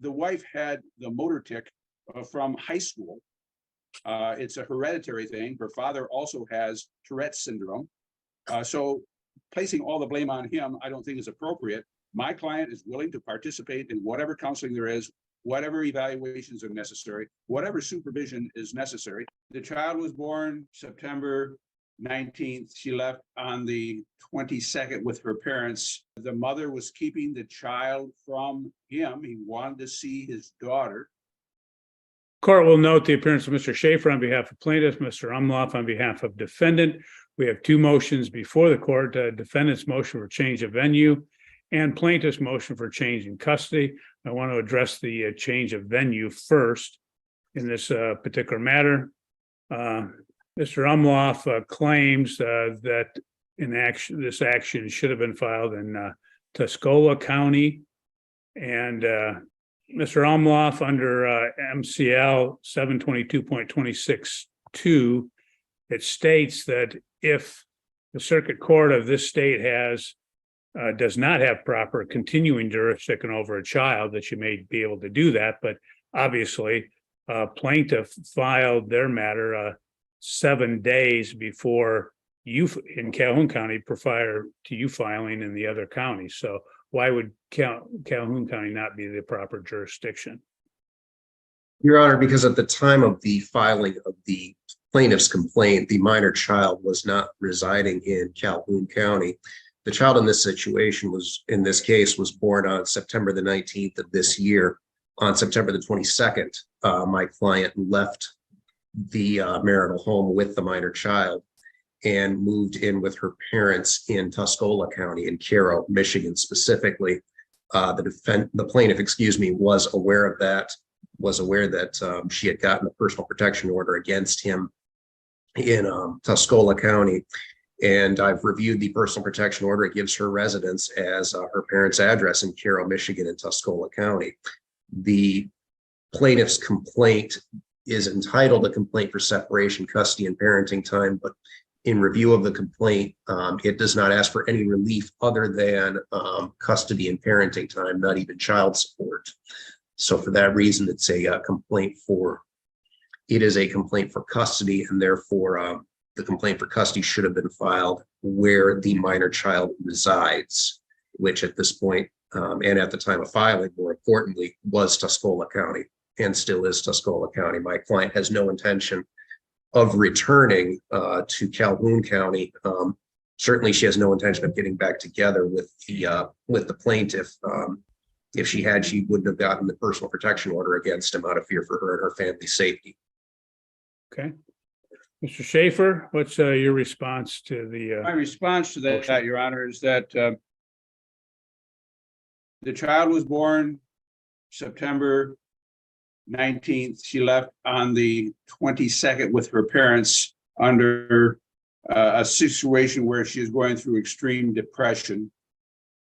the wife had the motor tic from high school. It's a hereditary thing. Her father also has Tourette's syndrome. So placing all the blame on him, I don't think is appropriate. My client is willing to participate in whatever counseling there is, whatever evaluations are necessary, whatever supervision is necessary. The child was born September 19th. She left on the 22nd with her parents. The mother was keeping the child from him. He wanted to see his daughter. Court will note the appearance of Mr. Schaefer on behalf of plaintiff, Mr. Umlauf on behalf of defendant. We have two motions before the court, defendant's motion for change of venue and plaintiff's motion for change in custody. I want to address the change of venue first in this particular matter. Mr. Umlauf claims that this action should have been filed in Tuscola County, and Mr. Umlauf under MCL 722.26(2), it states that if the circuit court of this state does not have proper continuing jurisdiction over a child, that you may be able to do that. But obviously, plaintiff filed their matter 7 days before you in Calhoun County, prior to you filing in the other counties. So why would Calhoun County not be the proper jurisdiction? Your Honor, because at the time of the filing of the plaintiff's complaint, the minor child was not residing in Calhoun County. The child in this situation in this case, was born on September the 19th of this year. On September the 22nd, my client left the marital home with the minor child and moved in with her parents in Tuscola County in Cairo, Michigan specifically. The plaintiff, was aware of that, she had gotten a personal protection order against him in Tuscola County. And I've reviewed the personal protection order. It gives her residence as her parents' address in Cairo, Michigan in Tuscola County. The plaintiff's complaint is entitled a complaint for separation, custody, and parenting time, but in review of the complaint, it does not ask for any relief other than custody and parenting time, not even child support. So for that reason, it's a complaint for custody, and therefore the complaint for custody should have been filed where the minor child resides, which at this point, and at the time of filing, more importantly, was Tuscola County and still is Tuscola County. My client has no intention of returning to Calhoun County. Certainly, she has no intention of getting back together with the plaintiff. If she had, she wouldn't have gotten the personal protection order against him out of fear for her and her family's safety. Okay. Mr. Schaefer, what's your response to the my response to that, Your Honor, is that the child was born September 19th. She left on the 22nd with her parents under a situation where she is going through extreme depression.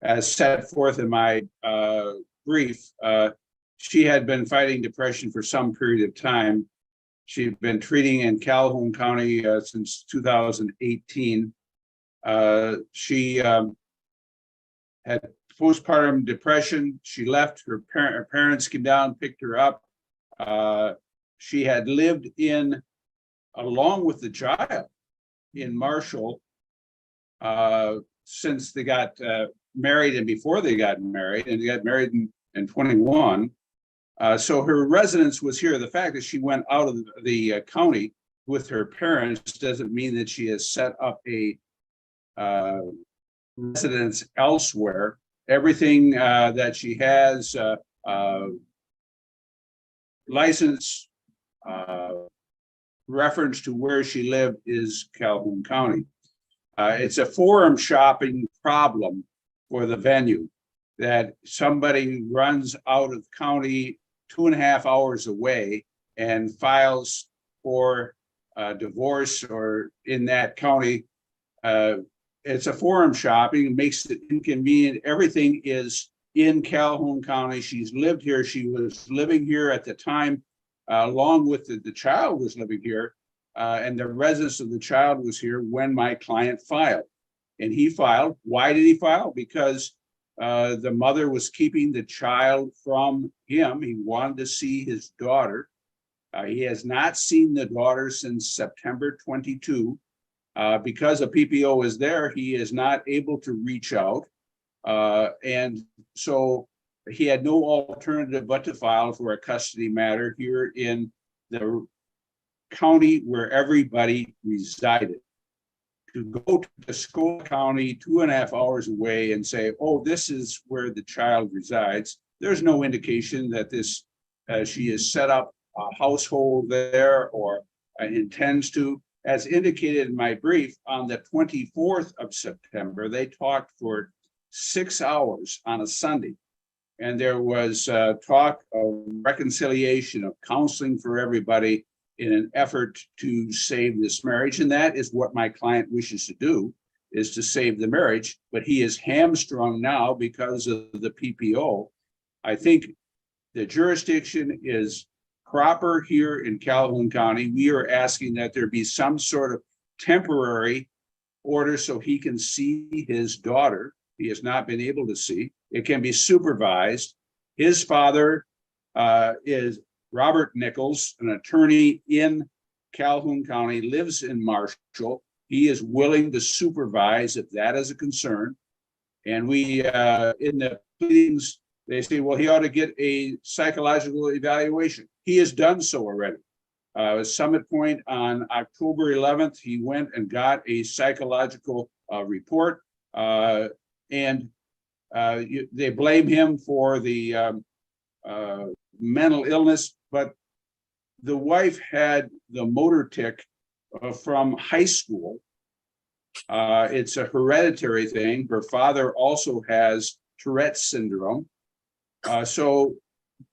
As set forth in my brief, she had been fighting depression for some period of time. She'd been treating in Calhoun County since 2018. She had postpartum depression. She left. Her parents came down, picked her up. She had lived along with the child in Marshall since they got married and before they got married, and they got married in 21. So her residence was here. The fact that she went out of the county with her parents doesn't mean that she has set up a residence elsewhere. Everything that she has, license, reference to where she lived, is Calhoun County. It's a forum shopping problem for the venue, that somebody runs out of county 2.5 hours away and files for divorce or in that county. It's a forum shopping. It makes it inconvenient. Everything is in Calhoun County. She's lived here. She was living here at the time, along with the child was living here, and the residence of the child was here when my client filed. And he filed. Why did he file? Because The mother was keeping the child from him. He wanted to see his daughter. He has not seen the daughter since September 22. Because a PPO is there, he is not able to reach out. And so he had no alternative but to file for a custody matter here in the county where everybody resided. To go to Tuscola County 2.5 hours away and say, oh, this is where the child resides. There's no indication that this she has set up a household there or intends to. As indicated in my brief, on the 24th of September, they talked for 6 hours on a Sunday. And there was talk of reconciliation, of counseling for everybody in an effort to save this marriage. And that is what my client wishes to do, is to save the marriage. But he is hamstrung now because of the PPO. I think the jurisdiction is proper here in Calhoun County. We are asking that there be some sort of temporary order so he can see his daughter. He has not been able to see. It can be supervised. His father is Robert Nichols, an attorney in Calhoun County, lives in Marshall. He is willing to supervise if that is a concern. And we, in the pleadings, they say, well, he ought to get a psychological evaluation. He has done so already. Summit Point on October 11th, he went and got a psychological report. And they blame him for the mental illness, but the wife had the motor tic from high school. It's a hereditary thing. Her father also has Tourette's syndrome. So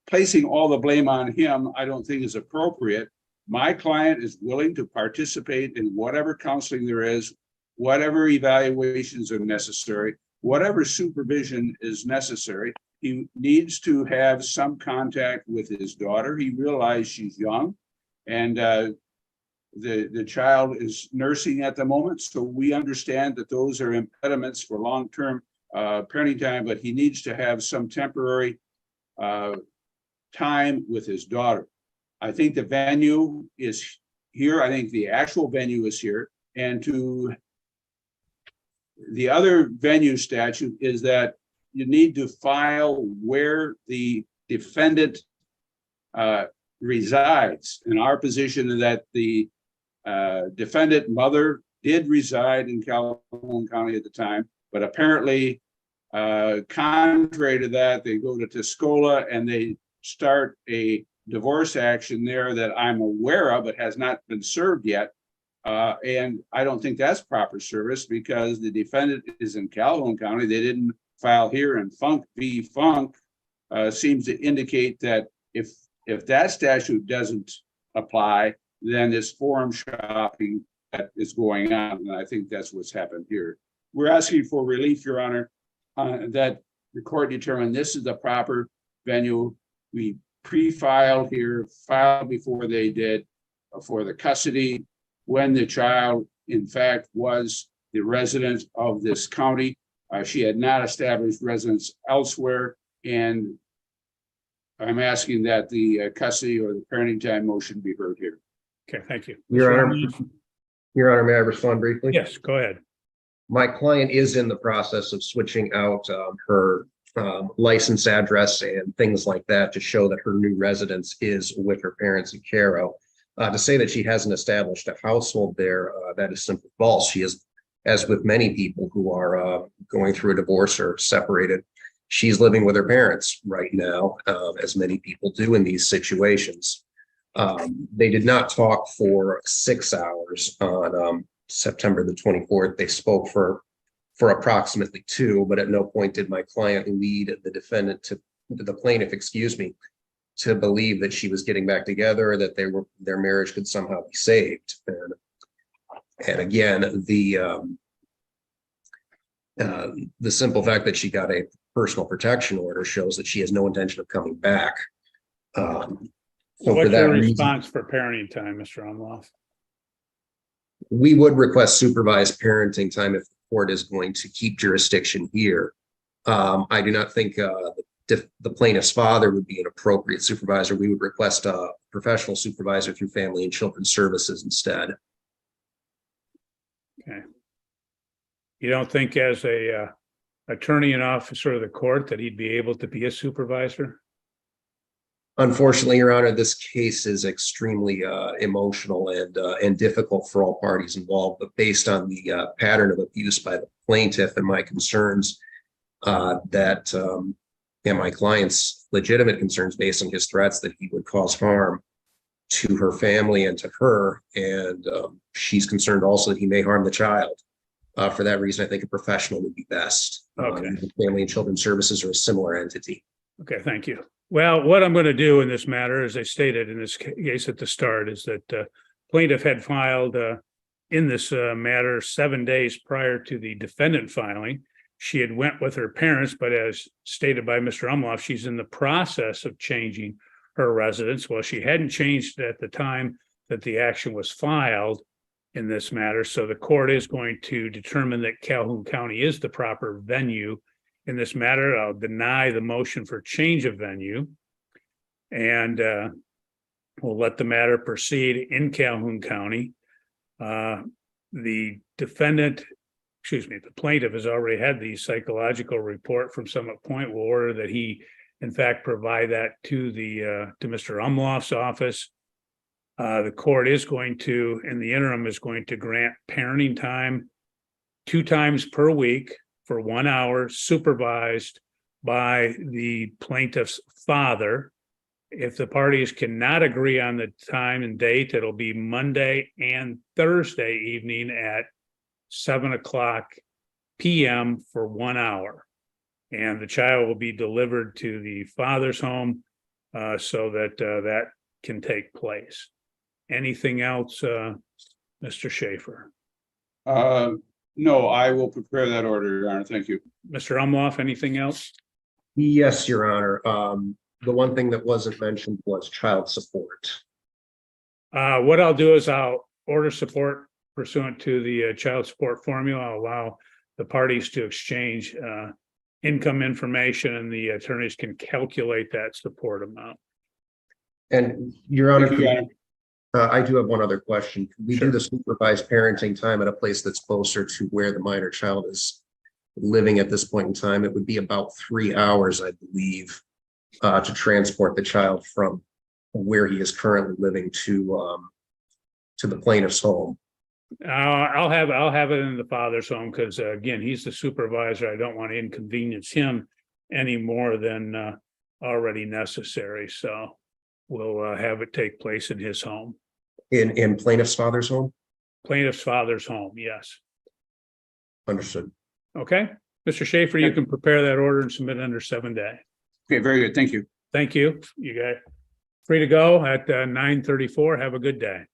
placing all the blame on him, I don't think is appropriate. My client is willing to participate in whatever counseling there is, whatever evaluations are necessary, whatever supervision is necessary. He needs to have some contact with his daughter. He realized she's young, and the child is nursing at the moment. So we understand that those are impediments for long-term parenting time, but he needs to have some temporary time with his daughter. I think the venue is here. I think the actual venue is here. And to the other venue statute is that you need to file where the defendant resides. In our position is that the defendant mother did reside in Calhoun County at the time, but apparently contrary to that, they go to Tuscola and they start a divorce action there that I'm aware of, but has not been served yet. And I don't think that's proper service because the defendant is in Calhoun County. They didn't file here, and Funk v. Funk seems to indicate that if that statute doesn't apply, then this forum shopping that is going on. And I think that's what's happened here. We're asking for relief, Your Honor, that the court determined this is the proper venue. We pre-filed here, filed before they did for the custody when the child, in fact, was the resident of this county. She had not established residence elsewhere, and I'm asking that the custody or the parenting time motion be heard here. Okay, thank you. Your Honor, may I respond briefly? Yes, go ahead. My client is in the process of switching out her license address and things like that to show that her new residence is with her parents in Caro. To say that she hasn't established a household there, that is simply false. She is, as with many people who are going through a divorce or separated, she's living with her parents right now, as many people do in these situations. They did not talk for 6 hours on September the 24th. They spoke for approximately 2, but at no point did my client lead the plaintiff, to believe that she was getting back together, or that their marriage could somehow be saved. And again, the simple fact that she got a personal protection order shows that she has no intention of coming back. So what's your response for parenting time, Mr. Umlauf? We would request supervised parenting time if the court is going to keep jurisdiction here. I do not think the plaintiff's father would be an appropriate supervisor. We would request a professional supervisor through Family and Children's Services instead. Okay. You don't think as a attorney and officer of the court that he'd be able to be a supervisor? Unfortunately, Your Honor, this case is extremely emotional and difficult for all parties involved. But based on the pattern of abuse by the plaintiff and my concerns, and my client's legitimate concerns based on his threats that he would cause harm to her family and to her, and she's concerned also that he may harm the child. For that reason, I think a professional would be best. Okay. Family and Children's Services are a similar entity. Okay, thank you. Well, what I'm going to do in this matter, as I stated in this case at the start, is that plaintiff had filed in this matter 7 days prior to the defendant filing. She had went with her parents, but as stated by Mr. Umloff, she's in the process of changing her residence. Well, she hadn't changed at the time that the action was filed in this matter. So the court is going to determine that Calhoun County is the proper venue in this matter. I'll deny the motion for change of venue. And we'll let the matter proceed in Calhoun County. The plaintiff has already had the psychological report from Summit Point. We'll order that he, in fact, provide that to Mr. Umloff's office. The court is going to, in the interim, is going to grant parenting time 2 times per week for 1 hour, supervised by the plaintiff's father. If the parties cannot agree on the time and date, it'll be Monday and Thursday evening at 7:00 p.m. for 1 hour. And the child will be delivered to the father's home so that that can take place. Anything else, Mr. Schaefer? No, I will prepare that order, Your Honor. Thank you. Mr. Umloff, anything else? Yes, Your Honor. The one thing that wasn't mentioned was child support. What I'll do is I'll order support pursuant to the child support formula. I'll allow the parties to exchange income information, and the attorneys can calculate that support amount. And Your Honor, Thank you, Your Honor. I do have one other question. Can we Sure. do the supervised parenting time at a place that's closer to where the minor child is living at this point in time? It would be about 3 hours, I believe, to transport the child from where he is currently living to the plaintiff's home. I'll have it in the father's home because again, he's the supervisor. I don't want to inconvenience him any more than already necessary. So we'll have it take place in his home. In plaintiff's father's home? Plaintiff's father's home, yes. Understood. Okay, Mr. Schaefer, you can prepare that order and submit it under 7 days. Okay, very good. Thank you. Thank you. You got free to go at 9:34. Have a good day.